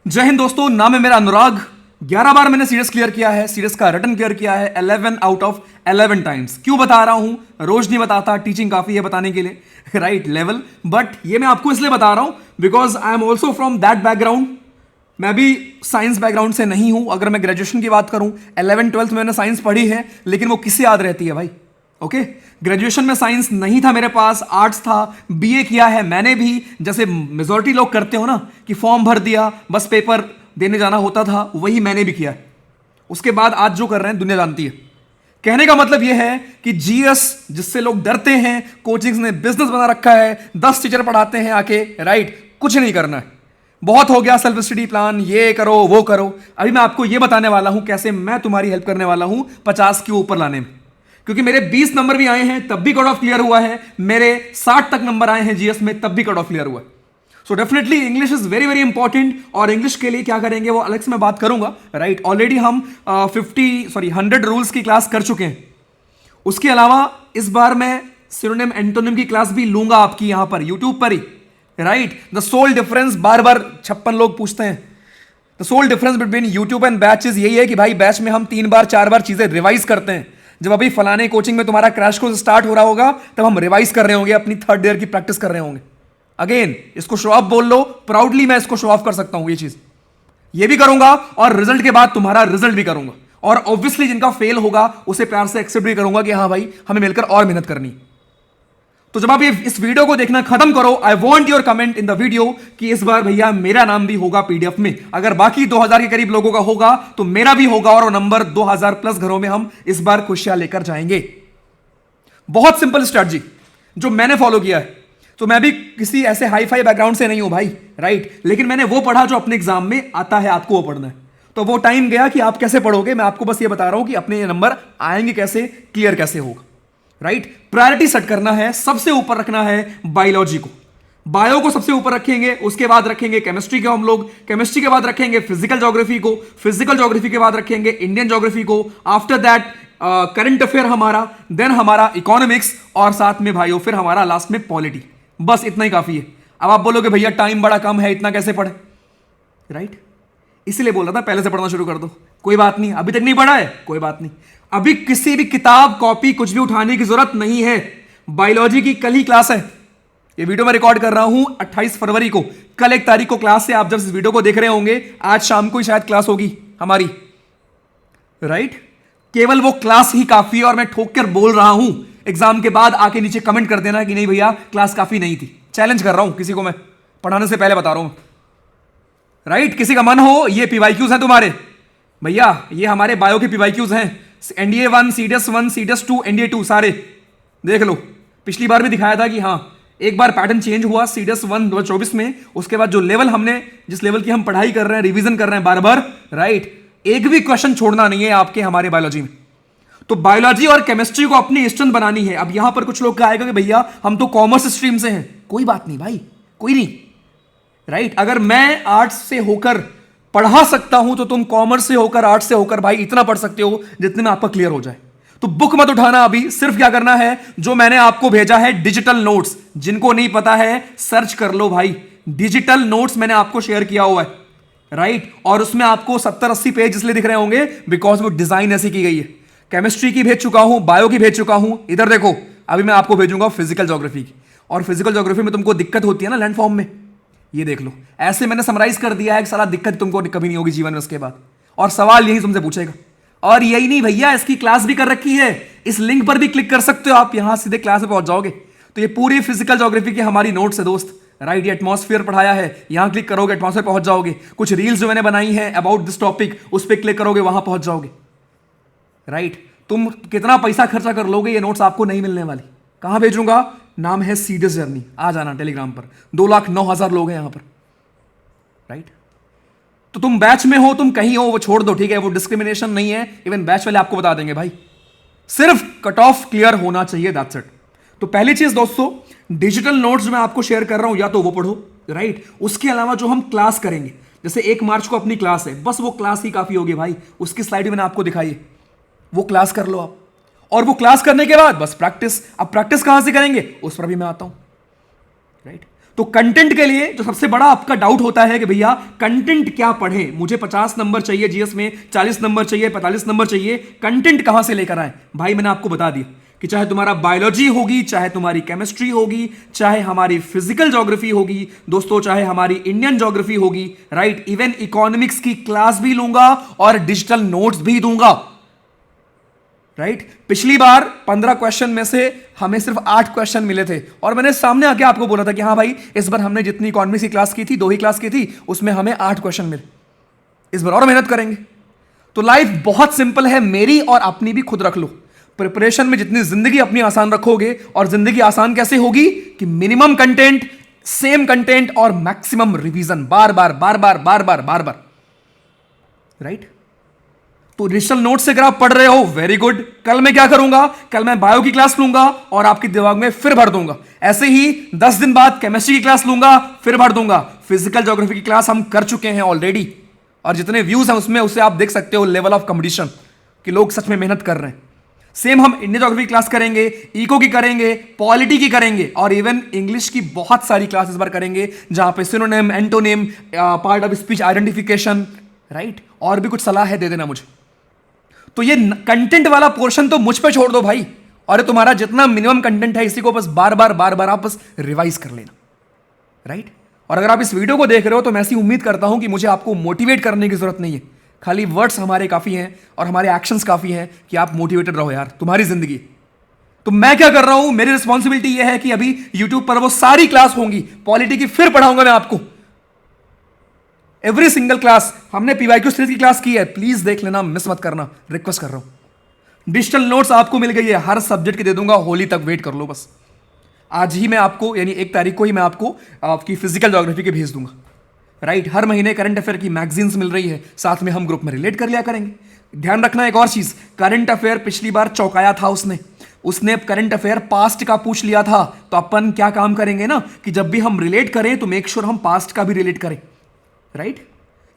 जय हिंद दोस्तों, नाम है मेरा अनुराग। 11 बार मैंने सीरीज क्लियर किया है, सीरीज का रिटर्न क्लियर किया है 11 आउट ऑफ 11 टाइम्स। क्यों बता रहा हूं? रोज नहीं बताता, टीचिंग काफी है बताने के लिए राइट लेवल। बट ये मैं आपको इसलिए बता रहा हूं because I am also from that background. मैं भी साइंस बैकग्राउंड से नहीं हूं। अगर मैं ग्रेजुएशन की बात करूं, 11th-12th में मैंने साइंस पढ़ी है, लेकिन वो किससे याद रहती है भाई? ओके, ग्रेजुएशन में साइंस नहीं था मेरे पास, आर्ट्स था। बीए किया है मैंने भी, जैसे मेजॉरिटी लोग करते हो ना कि फॉर्म भर दिया, बस पेपर देने जाना होता था, वही मैंने भी किया है। उसके बाद आज जो कर रहे हैं दुनिया जानती है। कहने का मतलब यह है कि जीएस जिससे लोग डरते हैं, कोचिंग्स ने बिजनेस बना रखा है, 10 टीचर पढ़ाते हैं आके, राइट, कुछ नहीं करना है। बहुत हो गया सेल्फ स्टडी प्लान, ये करो वो करो। अभी मैं आपको ये बताने वाला हूं कैसे मैं तुम्हारी हेल्प करने वाला हूं 50 के ऊपर लाने में। क्योंकि मेरे 20 नंबर भी आए हैं तब भी कट ऑफ क्लियर हुआ है, मेरे 60 तक नंबर आए हैं जीएस में तब भी कट ऑफ क्लियर हुआ है। So definitely English is very very important. और इंग्लिश के लिए क्या करेंगे वो अलग से मैं बात करूंगा, राइट। ऑलरेडी हम 100 रूल्स की क्लास कर चुके हैं। उसके अलावा इस बार मैं सिनोनिम एंटोनिम की क्लास भी लूंगा आपकी यहां पर यूट्यूब पर ही, राइट। द सोल डिफरेंस, बार बार 56 लोग पूछते हैं, the sole difference between YouTube and batches यही है कि भाई बैच में हम 3 बार 4 बार चीजें रिवाइज करते हैं। जब अभी फलाने कोचिंग में तुम्हारा क्रैश कोर्स स्टार्ट हो रहा होगा तब हम रिवाइज कर रहे होंगे, अपनी 3rd ईयर की प्रैक्टिस कर रहे होंगे। अगेन इसको शो ऑफ बोल लो, प्राउडली मैं इसको शो ऑफ कर सकता हूं। ये चीज ये भी करूंगा और रिजल्ट के बाद तुम्हारा रिजल्ट भी करूंगा। और ऑब्वियसली जिनका फेल होगा उसे प्यार से एक्सेप्ट भी करूंगा कि हाँ भाई हमें मिलकर और मेहनत करनी। तो जब आप ये इस वीडियो को देखना खत्म करो, I want your comment in the video कि इस बार भैया मेरा नाम भी होगा पीडीएफ में। अगर बाकी 2000 के करीब लोगों का होगा तो मेरा भी होगा, और वो नंबर 2000 प्लस घरों में हम इस बार खुशियां लेकर जाएंगे। बहुत सिंपल स्ट्रैटेजी जो मैंने फॉलो किया है। तो मैं भी किसी ऐसे हाई फाई बैकग्राउंड से नहीं हूं भाई, राइट, लेकिन मैंने वो पढ़ा जो अपने एग्जाम में आता है, आपको वो पढ़ना है। तो वो टाइम गया कि आप कैसे पढ़ोगे, मैं आपको बस ये बता रहा हूं कि अपने नंबर आएंगे कैसे, क्लियर कैसे होगा, राइट। प्रायोरिटी सेट करना है, सबसे ऊपर रखना है बायोलॉजी को। बायो को सबसे ऊपर रखेंगे, उसके बाद रखेंगे केमिस्ट्री को हम लोग, केमिस्ट्री के बाद रखेंगे फिजिकल ज्योग्राफी को, फिजिकल ज्योग्राफी के बाद रखेंगे इंडियन ज्योग्राफी को, आफ्टर दैट करंट अफेयर हमारा, देन हमारा इकोनॉमिक्स, और साथ में भाइयों फिर हमारा लास्ट में पॉलिटी। बस इतना ही काफी है। अब आप बोलोगे भैया टाइम बड़ा कम है, इतना कैसे पढ़े, राइट। इसलिए बोल रहा था पहले से पढ़ना शुरू कर दो। कोई बात नहीं, अभी तक नहीं पढ़ा है, कोई बात नहीं। अभी किसी भी किताब कॉपी कुछ भी उठाने की जरूरत नहीं है। बायोलॉजी की कल ही क्लास है। ये वीडियो मैं रिकॉर्ड कर रहा हूं 28 फरवरी को, कल 1 तारीख को क्लास है। आप जब इस वीडियो को देख रहे होंगे आज शाम को ही शायद क्लास होगी हमारी, राइट। केवल वो क्लास ही काफी है। और मैं ठोक कर बोल रहा हूं, एग्जाम के बाद आके नीचे कमेंट कर देना कि नहीं भैया क्लास काफी नहीं थी। चैलेंज कर रहा हूं किसी को, मैं पढ़ाने से पहले बता रहा हूं, राइट। किसी का मन हो, ये पीवाईक्यूज हैं तुम्हारे भैया, ये हमारे बायो के पीवाईक्यूज हैं। एनडीए 1, सीडीएस 1, सीडीएस 2, एनडीए 2 सारे देख लो। पिछली बार भी दिखाया था कि हाँ एक बार पैटर्न चेंज हुआ सीडीएस 1 2024 में। उसके बाद जो लेवल हमने, जिस लेवल की हम पढ़ाई कर रहे हैं, रिवीजन कर रहे हैं बार बार, राइट, एक भी क्वेश्चन छोड़ना नहीं है आपके हमारे बायोलॉजी में। तो बायोलॉजी और केमिस्ट्री को अपनी स्ट्रेंथ बनानी है। अब यहां पर कुछ लोग कहेगा कि भैया हम तो कॉमर्स स्ट्रीम से हैं। कोई बात नहीं भाई, कोई नहीं, राइट। अगर मैं आर्ट्स से होकर पढ़ा सकता हूं तो तुम कॉमर्स से होकर, आर्ट्स से होकर भाई इतना पढ़ सकते हो जितने में आपका क्लियर हो जाए। तो बुक मत उठाना अभी, सिर्फ क्या करना है जो मैंने आपको भेजा है डिजिटल नोट्स। जिनको नहीं पता है सर्च कर लो भाई, डिजिटल नोट्स मैंने आपको शेयर किया हुआ है, राइट। और उसमें आपको 70-80 पेज इसलिए दिख रहे होंगे बिकॉज वो डिजाइन ऐसी की गई है। केमिस्ट्री की भेज चुका हूं, बायो की भेज चुका हूं, इधर देखो अभी मैं आपको भेजूंगा फिजिकल ज्योग्राफी की। और फिजिकल ज्योग्राफी में तुमको दिक्कत होती है ना लैंड फॉर्म में, ये देख लो। ऐसे मैंने समराइज कर दिया है कि सारा दिक्कत तुमको कभी नहीं होगी जीवन में उसके बाद। और सवाल यही तुमसे पूछेगा। और यही नहीं भैया, इसकी क्लास भी कर रखी है, इस लिंक पर भी क्लिक कर सकते हो आप, यहां सीधे क्लास में पहुंच जाओगे। तो ये पूरी फिजिकल ज्योग्राफी की हमारी नोट्स है दोस्त, राइट। ये एटमॉस्फेयर पढ़ाया है, यहां क्लिक करोगे एटमॉस्फेयर पहुंच जाओगे। कुछ रील्स जो मैंने बनाई है अबाउट दिस टॉपिक, उस पर क्लिक करोगे वहां पहुंच जाओगे, राइट। तुम कितना पैसा खर्चा कर लोगे, ये नोट्स आपको नहीं मिलने वाली। कहां भेजूंगा? नाम है सीडीएस जर्नी, आ जाना टेलीग्राम पर। 2,09,000 लोग हैं यहां पर, राइट। तो तुम बैच में हो, तुम कहीं हो, वो छोड़ दो, ठीक है, वो डिस्क्रिमिनेशन नहीं है। इवन बैच वाले आपको बता देंगे भाई, सिर्फ कट ऑफ क्लियर होना चाहिए, दैट्स इट। तो पहली चीज दोस्तों, डिजिटल नोट्स जो मैं आपको शेयर कर रहा हूं या तो वो पढ़ो, राइट। उसके अलावा जो हम क्लास करेंगे, जैसे 1 मार्च को अपनी क्लास है, बस वो क्लास ही काफी होगी भाई। उसकी स्लाइड भी मैंने आपको दिखाई है, वो क्लास कर लो आप। और वो क्लास करने के बाद बस प्रैक्टिस। अब प्रैक्टिस कहां से करेंगे उस पर भी मैं आता हूं, राइट। तो कंटेंट के लिए जो सबसे बड़ा आपका डाउट होता है कि भैया कंटेंट क्या पढ़े, मुझे 50 नंबर चाहिए जीएस में, 40 नंबर चाहिए, 45 नंबर चाहिए, कंटेंट कहां से लेकर आए? भाई मैंने आपको बता दिया कि चाहे तुम्हारा बायोलॉजी होगी, चाहे तुम्हारी केमिस्ट्री होगी, चाहे हमारी फिजिकल ज्योग्राफी होगी दोस्तों, चाहे हमारी इंडियन ज्योग्राफी होगी, राइट, इवन इकोनॉमिक्स की क्लास भी लूंगा और डिजिटल नोट्स भी दूंगा, राइट। पिछली बार 15 क्वेश्चन में से हमें सिर्फ 8 क्वेश्चन मिले थे और मैंने सामने आके आपको बोला था कि हाँ भाई इस बार हमने जितनी इकोनॉमिक्स की क्लास की थी, 2 ही क्लास की थी, उसमें हमें 8 क्वेश्चन मिले। इस बार और मेहनत करेंगे। तो लाइफ बहुत सिंपल है, मेरी और अपनी भी खुद रख लो। प्रिपरेशन में जितनी जिंदगी अपनी आसान रखोगे, और जिंदगी आसान कैसे होगी कि मिनिमम कंटेंट, सेम कंटेंट और मैक्सिमम रिवीजन, बार बार बार बार बार बार बार बार, राइट। तो डिजिटल नोट से अगर आप पढ़ रहे हो, वेरी गुड। कल मैं क्या करूंगा, कल मैं बायो की क्लास लूंगा और आपके दिमाग में फिर भर दूंगा। ऐसे ही 10 दिन बाद केमिस्ट्री की क्लास लूंगा, फिर भर दूंगा। फिजिकल ज्योग्राफी की क्लास हम कर चुके हैं ऑलरेडी, और जितने व्यूज हैं उसमें, उससे आप देख सकते हो लेवल ऑफ कंपटीशन कि लोग सच में मेहनत कर रहे हैं। सेम हम इंडियन ज्योग्राफी की क्लास करेंगे, इको की करेंगे, पॉलिटी की करेंगे, और इवन इंग्लिश की बहुत सारी क्लास इस बार करेंगे, जहां पे synonym, antonym, part of speech identification, right, और भी कुछ सलाह है दे देना मुझे। तो ये कंटेंट वाला पोर्शन तो मुझ पे छोड़ दो भाई, और तुम्हारा जितना मिनिमम कंटेंट है इसी को बस बार बार बार बार आप बस रिवाइज कर लेना, राइट। और अगर आप इस वीडियो को देख रहे हो तो मैं ऐसी उम्मीद करता हूं कि मुझे आपको मोटिवेट करने की जरूरत नहीं है, खाली वर्ड्स हमारे काफी हैं और हमारे एक्शंस काफी हैं कि आप मोटिवेटेड रहो यार, तुम्हारी जिंदगी। तो मैं क्या कर रहा हूं, मेरी रिस्पॉन्सिबिलिटी यह है कि अभी यूट्यूब पर वो सारी क्लास होंगी, पॉलिटी की फिर पढ़ाऊंगा मैं आपको, एवरी सिंगल क्लास। हमने पीवाईक्यू सीरीज की क्लास की है, प्लीज देख लेना, मिस मत करना, रिक्वेस्ट कर रहा हूं। डिजिटल नोट्स आपको मिल गई है, हर सब्जेक्ट की दे दूंगा, होली तक वेट कर लो बस। आज ही मैं आपको, यानी 1 तारीख को ही मैं आपको आपकी फिजिकल ज्योग्राफी के भेज दूंगा, राइट। हर महीने करंट अफेयर की मैगजीन्स मिल रही है, साथ में हम ग्रुप में रिलेट कर लिया करेंगे। ध्यान रखना एक और चीज, करंट अफेयर पिछली बार चौंकाया था उसने करंट अफेयर पास्ट का पूछ लिया था। तो अपन क्या काम करेंगे ना कि जब भी हम रिलेट करें तो मेक श्योर हम पास्ट का भी रिलेट करें, राइट।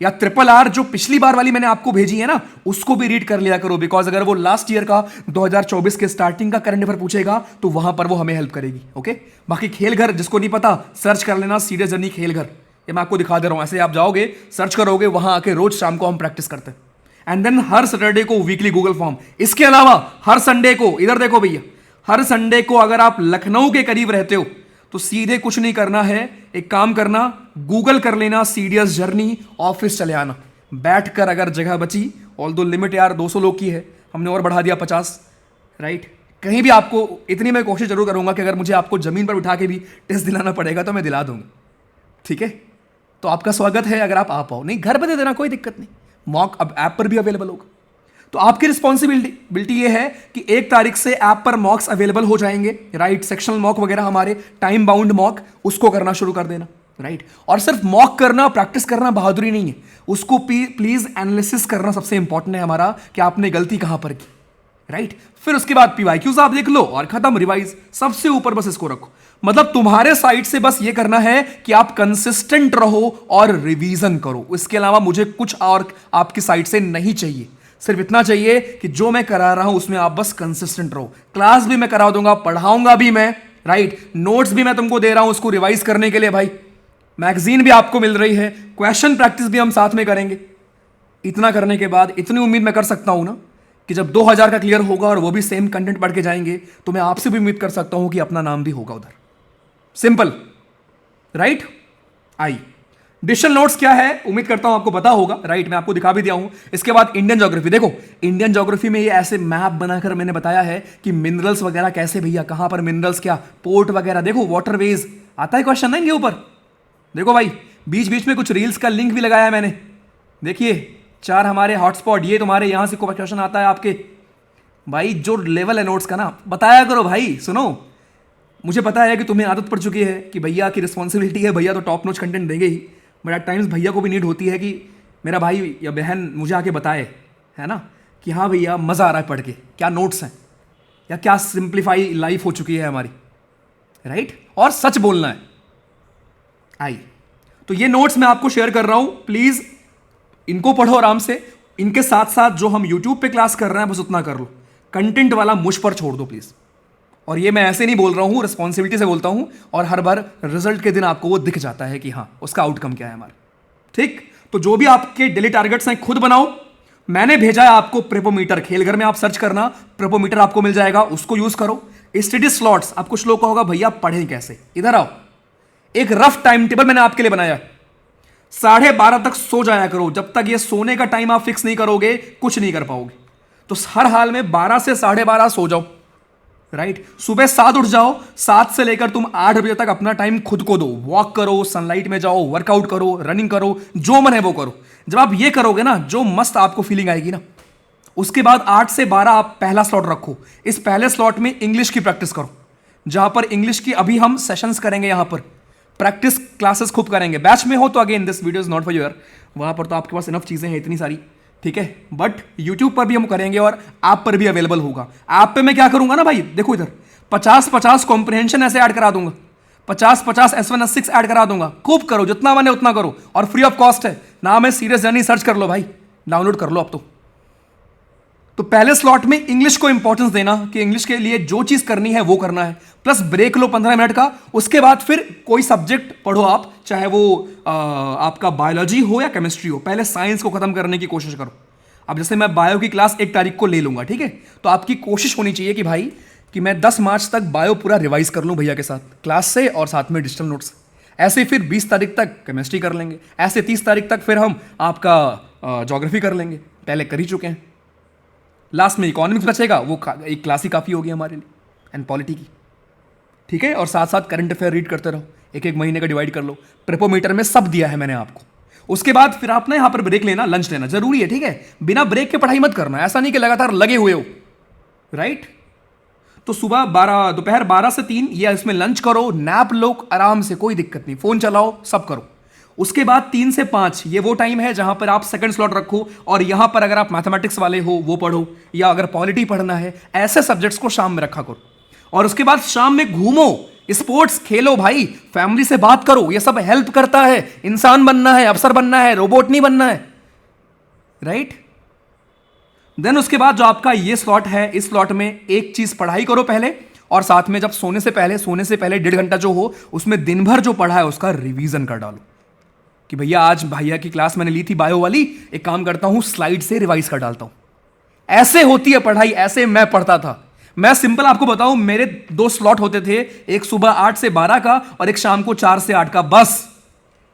या RRR जो पिछली बार वाली मैंने आपको भेजी है ना, उसको भी रीड कर लिया करो, बिकॉज अगर वो लास्ट ईयर का 2024 के स्टार्टिंग का करंट अफेयर पूछेगा तो वहां पर वो हमें हेल्प करेगी, ओके। बाकी खेल घर जिसको नहीं पता, सर्च कर लेना सीरियस जर्नी खेल घर, ये मैं आपको दिखा दे रहा हूं। ऐसे आप जाओगे, सर्च करोगे, वहां आके रोज शाम को हम प्रैक्टिस करते हैं। एंड देन हर सैटरडे को वीकली गूगल फॉर्म। इसके अलावा हर संडे को, इधर देखो भैया, हर संडे को अगर आप लखनऊ के करीब रहते हो तो सीधे कुछ नहीं करना है, एक काम करना, गूगल कर लेना सीरियस जर्नी, ऑफिस चले आना। बैठकर अगर जगह बची, ऑल दो लिमिट यार 200 लोग की है, हमने और बढ़ा दिया 50, राइट। कहीं भी आपको, इतनी मैं कोशिश जरूर करूंगा कि अगर मुझे आपको जमीन पर उठा के भी टेस्ट दिलाना पड़ेगा तो मैं दिला दूंगा, ठीक है। तो आपका स्वागत है अगर आप आ पाओ, नहीं घर पर दे देना, कोई दिक्कत नहीं, मॉक अब ऐप पर भी अवेलेबल होगा। तो आपकी रिस्पॉन्सिबिलिटी ये है कि 1 तारीख से ऐप पर मॉक्स अवेलेबल हो जाएंगे, राइट। सेक्शनल मॉक वगैरह हमारे टाइम बाउंड मॉक, उसको करना शुरू कर देना, राइट। और सिर्फ मॉक करना, प्रैक्टिस करना बहादुरी नहीं है, उसको प्लीज एनालिसिस करना सबसे इंपॉर्टेंट है हमारा, कि आपने गलती कहां पर की, राइट। फिर उसके बाद पीवाईक्यूज आप देख लो और खत्म, रिवाइज सबसे ऊपर बस इसको रखो। मतलब तुम्हारे साइड से बस ये करना है कि आप कंसिस्टेंट रहो और रिवीजन करो, इसके अलावा मुझे कुछ और आपकी साइड से नहीं चाहिए। सिर्फ इतना चाहिए कि जो मैं करा रहा हूं उसमें आप बस कंसिस्टेंट रहो। क्लास भी मैं करा दूंगा, पढ़ाऊंगा भी मैं, राइट। नोट्स भी मैं तुमको दे रहा हूं उसको रिवाइज करने के लिए भाई, मैगजीन भी आपको मिल रही है, क्वेश्चन प्रैक्टिस भी हम साथ में करेंगे। इतना करने के बाद इतनी उम्मीद मैं कर सकता हूं ना कि जब 2000 का क्लियर होगा और वो भी सेम कंटेंट पढ़ के जाएंगे तो मैं आपसे भी उम्मीद कर सकता हूं कि अपना नाम भी होगा उधर। Simple, right. I digital notes क्या है, उम्मीद करता हूं आपको पता होगा, राइट। मैं आपको दिखा भी दिया हूं। इसके बाद इंडियन ज्योग्राफी देखो, इंडियन ज्योग्राफी में ये ऐसे मैप बनाकर मैंने बताया है कि मिनरल्स वगैरह कैसे, भैया कहां पर मिनरल्स, क्या पोर्ट वगैरह, देखो वाटरवेज आता है क्वेश्चन ना इनके ऊपर। देखो भाई, बीच बीच में कुछ रील्स का लिंक भी लगाया है मैंने, देखिए 4 हमारे हॉटस्पॉट, ये तुम्हारे यहां से क्वेश्चन आता है आपके। भाई जो लेवल है नोट्स का ना, बताया करो भाई। सुनो, मुझे पता है कि तुम्हें आदत पड़ चुकी है कि भैया की रिस्पॉन्सिबिलिटी है, भैया तो टॉप नोच कंटेंट देंगे ही, बट एट टाइम्स भैया को भी नीड होती है कि मेरा भाई या बहन मुझे आके बताए, है ना, कि हाँ भैया मज़ा आ रहा है पढ़ के, क्या नोट्स हैं या क्या सिंप्लीफाई लाइफ हो चुकी है हमारी, राइट। और सच बोलना है। आई तो ये नोट्स मैं आपको शेयर कर रहा हूं, प्लीज़ इनको पढ़ो आराम से। इनके साथ साथ जो हम यूट्यूब पे क्लास कर रहे हैं बस उतना कर लो, कंटेंट वाला मुझ पर छोड़ दो प्लीज़। और ये मैं ऐसे नहीं बोल रहा हूँ, रिस्पॉन्सिबिलिटी से बोलता हूँ, और हर बार रिजल्ट के दिन आपको वो दिख जाता है कि हाँ उसका आउटकम क्या है हमारा। ठीक, तो जो भी आपके डेली टारगेट्स हैं खुद बनाओ। मैंने भेजा है आपको प्रेपोमीटर, खेलघर में आप सर्च करना, प्रेपोमीटर आपको मिल जाएगा, उसको यूज करो। स्टडी स्लॉट्स, अब कुछ लोग का होगा भैया पढ़ें कैसे, इधर आओ, एक रफ टाइम टेबल मैंने आपके लिए बनाया। 12:30 तक सो जाया करो, जब तक ये सोने का टाइम आप फिक्स नहीं करोगे कुछ नहीं कर पाओगे। तो हर हाल में 12 से 12:30 सो जाओ, राइट। सुबह 7 उठ जाओ, 7 से लेकर तुम 8 बजे तक अपना टाइम खुद को दो, वॉक करो, सनलाइट में जाओ, वर्कआउट करो, रनिंग करो, जो मन है वो करो। जब आप ये करोगे ना, जो मस्त आपको फीलिंग आएगी ना, उसके बाद 8 से 12 आप पहला स्लॉट रखो। इस पहले स्लॉट में इंग्लिश की प्रैक्टिस करो, जहां पर इंग्लिश की अभी हम सेशंस करेंगे, यहां पर प्रैक्टिस क्लासेस खूब करेंगे। बैच में हो तो again this video is not for your, वहां पर तो आपके पास इनफ चीजें हैं इतनी सारी, ठीक है। बट यूट्यूब पर भी हम करेंगे और ऐप पर भी अवेलेबल होगा। ऐप पे मैं क्या करूंगा ना भाई, देखो इधर 50-50 कॉम्प्रिहेंशन ऐसे ऐड करा दूंगा, 50-50 S1 S6 ऐड करा दूंगा। खूब करो, जितना मन है उतना करो, और फ्री ऑफ कॉस्ट है। नाम है सीरियस जर्नी, सर्च कर लो भाई, डाउनलोड कर लो अब तो पहले स्लॉट में इंग्लिश को इंपॉर्टेंस देना कि इंग्लिश के लिए जो चीज करनी है वो करना है, प्लस ब्रेक लो 15 मिनट का। उसके बाद फिर कोई सब्जेक्ट पढ़ो आप, चाहे वो आपका बायोलॉजी हो या केमिस्ट्री हो। पहले साइंस को खत्म करने की कोशिश करो। अब जैसे मैं बायो की क्लास 1 तारीख को ले लूंगा, ठीक है, तो आपकी कोशिश होनी चाहिए कि भाई कि मैं 10 मार्च तक बायो पूरा रिवाइज कर लूं भैया के साथ, क्लास से और साथ में डिजिटल नोट्स। ऐसे फिर 20 तारीख तक केमिस्ट्री कर लेंगे, ऐसे 30 तारीख तक फिर हम आपका ज्योग्राफी कर लेंगे, पहले कर ही चुके हैं। लास्ट में इकोनॉमिक्स बचेगा, वो एक क्लास ही काफ़ी होगी हमारे लिए, एंड पॉलिटी की, ठीक है। और साथ साथ करंट अफेयर रीड करते रहो, एक एक महीने का डिवाइड कर लो। प्रेपोमीटर में सब दिया है मैंने आपको। उसके बाद फिर आप ना यहाँ पर ब्रेक लेना, लंच लेना जरूरी है, ठीक है। बिना ब्रेक के पढ़ाई मत करना, ऐसा नहीं कि लगातार लगे हुए हो, राइट। तो सुबह 12, दोपहर 12 से 3 ये इसमें लंच करो, नैप लो आराम से, कोई दिक्कत नहीं, फोन चलाओ, सब करो। उसके बाद 3 से 5 ये वो टाइम है जहां पर आप सेकंड स्लॉट रखो, और यहां पर अगर आप मैथमेटिक्स वाले हो वो पढ़ो, या अगर पॉलिटी पढ़ना है, ऐसे सब्जेक्ट्स को शाम में रखा करो। और उसके बाद शाम में घूमो, स्पोर्ट्स खेलो भाई, फैमिली से बात करो, ये सब हेल्प करता है। इंसान बनना है, अफसर बनना है, रोबोट नहीं बनना है, राइट। देन उसके बाद जो आपका ये स्लॉट है, इस स्लॉट में एक चीज पढ़ाई करो पहले, और साथ में जब सोने से पहले 1.5 घंटा जो हो उसमें दिन भर जो पढ़ा है उसका रिवीजन कर डालो कि भैया आज भैया की क्लास मैंने ली थी बायो वाली, एक काम करता हूं स्लाइड से रिवाइज कर डालता हूं। ऐसे होती है पढ़ाई, ऐसे मैं पढ़ता था। मैं सिंपल आपको बताऊं, मेरे 2 स्लॉट होते थे, एक सुबह 8 से 12 का और एक शाम को 4 से 8 का, बस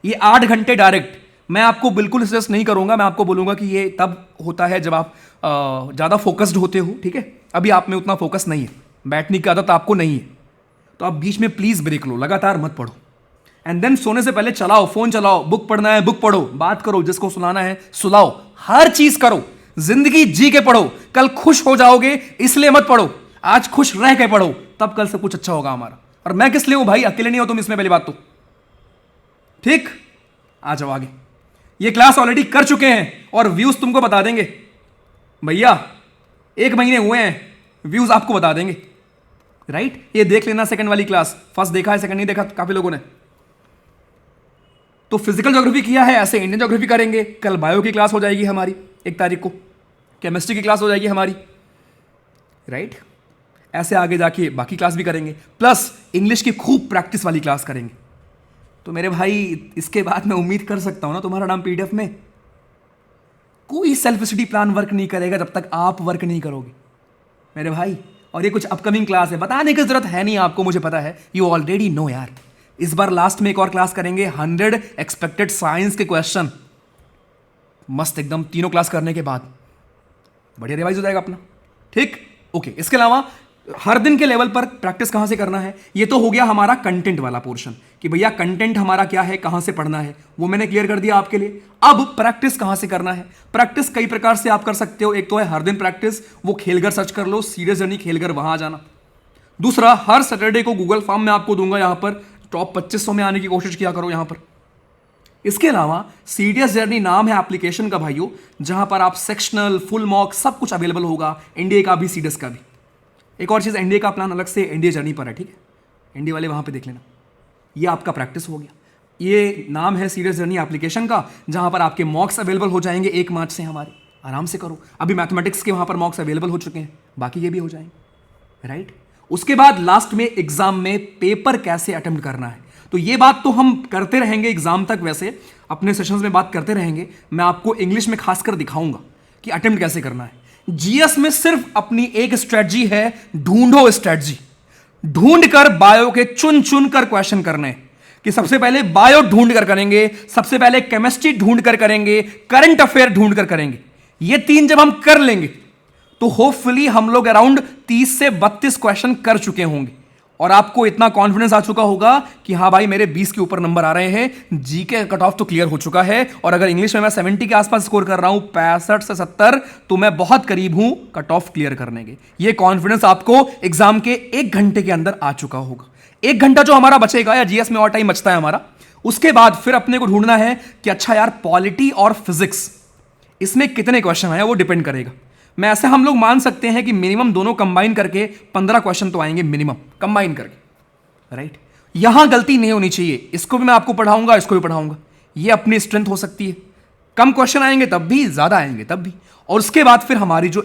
ये 8 घंटे डायरेक्ट। मैं आपको बिल्कुल सजेस्ट नहीं करूंगा, मैं आपको बोलूंगा कि ये तब होता है जब आप ज्यादा फोकस्ड होते हो, ठीक है। अभी आप में उतना फोकस नहीं है, बैठने की आदत आपको नहीं है, तो आप बीच में प्लीज ब्रेक लो, लगातार मत पढ़ो। एंड देन सोने से पहले चलाओ, फोन चलाओ, बुक पढ़ना है बुक पढ़ो, बात करो, जिसको सुनाना है सुलाओ, हर चीज करो, जिंदगी जी के पढ़ो। कल खुश हो जाओगे इसलिए मत पढ़ो, आज खुश रह के पढ़ो, तब कल सब कुछ अच्छा होगा हमारा। और मैं किस लिए हूं भाई, अकेले नहीं हो तुम इसमें, पहली बात तो, ठीक। आ जाओ आगे, ये क्लास ऑलरेडी कर चुके हैं और व्यूज तुमको बता देंगे भैया, 1 महीने हुए हैं, व्यूज आपको बता देंगे, राइट। ये देख लेना सेकंड वाली क्लास, फर्स्ट देखा है, सेकंड नहीं देखा काफी लोगों ने। तो फिजिकल ज्योग्राफी किया है, ऐसे इंडियन ज्योग्राफी करेंगे। कल बायो की क्लास हो जाएगी हमारी 1 तारीख को, केमिस्ट्री की क्लास हो जाएगी हमारी, राइट। ऐसे आगे जाके बाकी क्लास भी करेंगे, प्लस इंग्लिश की खूब प्रैक्टिस वाली क्लास करेंगे। तो मेरे भाई इसके बाद मैं उम्मीद कर सकता हूं ना तुम्हारा नाम पीडीएफ में। कोई सेल्फ स्टडी प्लान वर्क नहीं करेगा जब तक आप वर्क नहीं करोगे मेरे भाई। और ये कुछ अपकमिंग क्लास है, बताने की जरूरत है नहीं आपको, मुझे पता है, यू ऑलरेडी नो यार। इस बार लास्ट में एक और क्लास करेंगे, 100 एक्सपेक्टेड साइंस के क्वेश्चन, मस्त एकदम, तीनों क्लास करने के बाद बढ़िया रिवाइज हो जाएगा अपना, ठीक। ओके, इसके अलावा हर दिन के लेवल पर प्रैक्टिस कहां से करना है, ये तो हो गया हमारा कंटेंट वाला पोर्शन कि भैया कंटेंट हमारा क्या है, कहां से पढ़ना है, वो मैंने क्लियर कर दिया आपके लिए। अब प्रैक्टिस कहां से करना है, प्रैक्टिस कई प्रकार से आप कर सकते हो। एक तो है हर दिन प्रैक्टिस, वो खेलघर सर्च कर लो, सीरियस जर्नी खेलघर, वहां आ जाना। दूसरा, हर सैटरडे को गूगल फॉर्म में आपको दूंगा, यहां पर टॉप 2500 में आने की कोशिश किया करो यहां पर। इसके अलावा सीरियस जर्नी नाम है एप्लीकेशन का भाइयों, जहां पर आप सेक्शनल, फुल मॉक सब कुछ अवेलेबल होगा, एनडीए का भी, सीडीएस का भी। एक और चीज़, एनडीए का प्लान अलग से एनडीए जर्नी पर है, ठीक है, एनडीए वाले वहां पे देख लेना। ये आपका प्रैक्टिस हो गया। ये नाम है सीरियस जर्नी एप्लीकेशन का, जहां पर आपके मॉक्स अवेलेबल हो जाएंगे 1 मार्च से हमारे, आराम से करो। अभी मैथमेटिक्स के वहां पर मॉक्स अवेलेबल हो चुके हैं, बाकी ये भी हो जाएंगे, राइट। उसके बाद लास्ट में एग्जाम में पेपर कैसे अटेम्प्ट करना है। तो ये बात तो हम करते रहेंगे एग्जाम तक, वैसे अपने सेशंस में बात करते रहेंगे। मैं आपको इंग्लिश में खासकर दिखाऊंगा कि अटेम्प्ट कैसे करना है। जीएस में सिर्फ अपनी एक स्ट्रेटजी है, ढूंढो स्ट्रेटजी। ढूंढ कर बायो के चुन चुन कर क्वेश्चन करने, कि सबसे पहले बायो ढूंढ कर करेंगे, सबसे पहले केमिस्ट्री ढूंढ कर करेंगे, करंट अफेयर ढूंढ कर करेंगे। ये 3 जब हम कर लेंगे तो होपफुली हम लोग अराउंड 30 से 32 क्वेश्चन कर चुके होंगे और आपको इतना कॉन्फिडेंस आ चुका होगा कि हाँ भाई मेरे 20 के ऊपर नंबर आ रहे हैं, जीके कट ऑफ तो क्लियर हो चुका है। और अगर इंग्लिश में मैं 70 के आसपास स्कोर कर रहा हूं, 65 से 70, तो मैं बहुत करीब हूं कट ऑफ क्लियर करने के। ये कॉन्फिडेंस आपको एग्जाम के 1 घंटे के अंदर आ चुका होगा। 1 घंटा जो हमारा बचेगा, या जीएस में और टाइम बचता है हमारा, उसके बाद फिर अपने को ढूंढना है कि अच्छा यार पॉलिटी और फिजिक्स इसमें कितने क्वेश्चन आए, वो डिपेंड करेगा। मैं ऐसे हम लोग मान सकते हैं कि मिनिमम दोनों कंबाइन करके 15 क्वेश्चन तो आएंगे मिनिमम कंबाइन करके, राइट। यहां गलती नहीं होनी चाहिए। इसको भी मैं आपको पढ़ाऊंगा, इसको भी पढ़ाऊंगा। ये अपनी स्ट्रेंथ हो सकती है। कम क्वेश्चन आएंगे तब भी, ज्यादा आएंगे तब भी। और उसके बाद फिर हमारी जो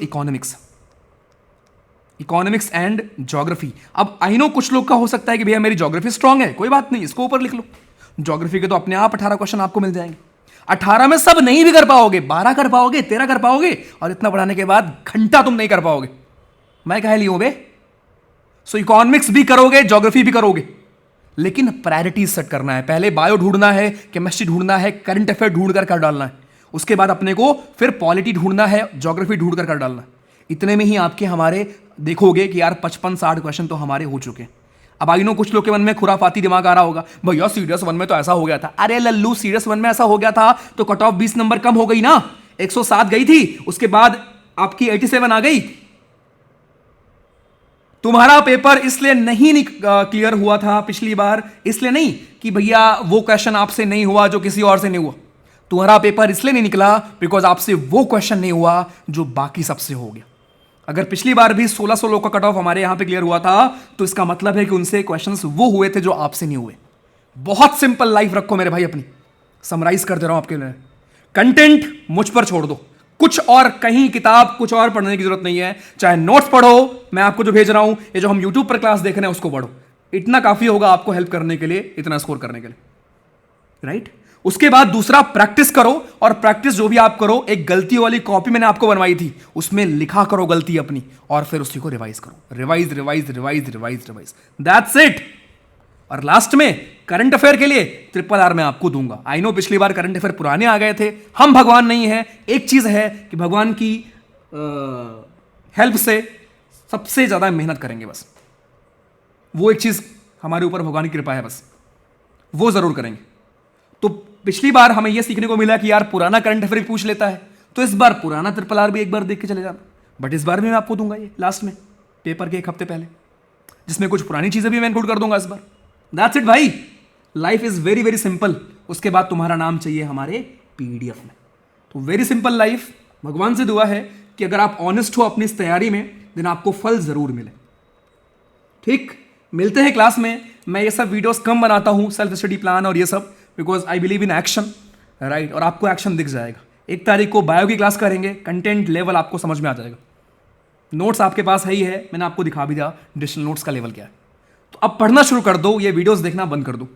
इकोनॉमिक्स एंड ज्योग्राफी। अब आई नो कुछ लोग का हो सकता है कि भैया मेरी ज्योग्राफी स्ट्रांग है, कोई बात नहीं, इसको ऊपर लिख लो। ज्योग्राफी के तो अपने आप 18 क्वेश्चन आपको मिल जाएंगे। 18 में सब नहीं भी कर पाओगे, 12 कर पाओगे, 13 कर पाओगे, और इतना पढ़ाने के बाद घंटा तुम नहीं कर पाओगे। मैं कह लियो बे। सो इकोनॉमिक्स भी करोगे, ज्योग्राफी भी करोगे, लेकिन प्रायोरिटीज सेट करना है। पहले बायो ढूंढना है, केमिस्ट्री ढूंढना है, करंट अफेयर ढूंढ कर डालना है। उसके बाद अपने को फिर पॉलिटी ढूंढना है, ज्योग्राफी ढूंढ कर डालना है। इतने में ही आपके हमारे देखोगे कि यार 55-60 क्वेश्चन तो हमारे हो चुके हैं। अब आई नो कुछ लोग के मन में खुराफाती दिमाग आ रहा होगा, भैया सीरियस 1 में तो ऐसा हो गया था। अरे लल्लू, सीरियस 1 में ऐसा हो गया था तो कट ऑफ 20 नंबर कम हो गई ना, 107 गई थी, उसके बाद आपकी 87 आ गई। तुम्हारा पेपर इसलिए नहीं क्लियर हुआ था पिछली बार, इसलिए नहीं कि भैया वो क्वेश्चन आपसे नहीं हुआ जो किसी और से नहीं हुआ। तुम्हारा पेपर इसलिए नहीं निकला बिकॉज आपसे वो क्वेश्चन नहीं हुआ जो बाकी सबसे हो गया। अगर पिछली बार भी 1600 लोग का कट ऑफ हमारे यहां पे क्लियर हुआ था, तो इसका मतलब है कि उनसे क्वेश्चंस वो हुए थे जो आपसे नहीं हुए। बहुत सिंपल लाइफ रखो मेरे भाई अपनी। समराइज कर दे रहा हूं आपके लिए। कंटेंट मुझ पर छोड़ दो, कुछ और कहीं किताब कुछ और पढ़ने की जरूरत नहीं है। चाहे नोट्स पढ़ो, मैं आपको जो भेज रहा हूं, ये जो हम यूट्यूब पर क्लास देख रहे हैं उसको पढ़ो। इतना काफी होगा आपको हेल्प करने के लिए, इतना स्कोर करने के लिए, राइट। उसके बाद दूसरा, प्रैक्टिस करो। और प्रैक्टिस जो भी आप करो, एक गलती वाली कॉपी मैंने आपको बनवाई थी, उसमें लिखा करो गलती अपनी, और फिर उसी को रिवाइज करो। Revise revise revise revise revise, that's it. और लास्ट में करंट अफेयर के लिए RRR मैं आपको दूंगा। आई नो पिछली बार करंट अफेयर पुराने आ गए थे, हम भगवान नहीं है। एक चीज है कि भगवान की हेल्प से सबसे ज्यादा मेहनत करेंगे, बस वो एक चीज हमारे ऊपर भगवान की कृपा है, बस वो जरूर करेंगे। तो पिछली बार हमें यह सीखने को मिला कि यार पुराना करंट अफेयर पूछ लेता है, तो इस बार पुराना RRR भी एक बार देख के चले जाना। बट इस बार भी मैं आपको दूंगा ये लास्ट में, पेपर के 1 हफ्ते पहले, जिसमें कुछ पुरानी चीजें भी मैं इंक्लूड कर दूंगा इस बार। दैट्स इट भाई, life is very very simple. उसके बाद तुम्हारा नाम चाहिए हमारे PDF में। तो वेरी सिंपल लाइफ। भगवान से दुआ है कि अगर आप ऑनेस्ट हो अपनी इस तैयारी में, देन आपको फल जरूर मिले। ठीक, मिलते हैं क्लास में। मैं ये सब वीडियोस कम बनाता हूं, सेल्फ स्टडी प्लान और ये सब, because I believe in action, right. और आपको एक्शन दिख जाएगा। 1 तारीख को बायो की क्लास करेंगे, कंटेंट लेवल आपको समझ में आ जाएगा। नोट्स आपके पास है ही है, मैंने आपको दिखा भी दिया डिजिटल नोट्स का लेवल क्या है। तो अब पढ़ना शुरू कर दो, ये वीडियोस देखना बंद कर दो।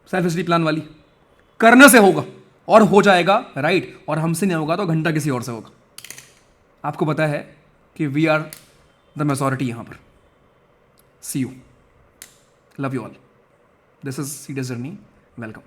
सेल्फ स्टडी प्लान वाली करने से होगा और हो जाएगा, राइट। और हमसे नहीं होगा तो घंटा किसी और से होगा। आपको पता है कि वी आर द मेजॉरिटी यहां पर। See you, love you all, this is serious journey, welcome.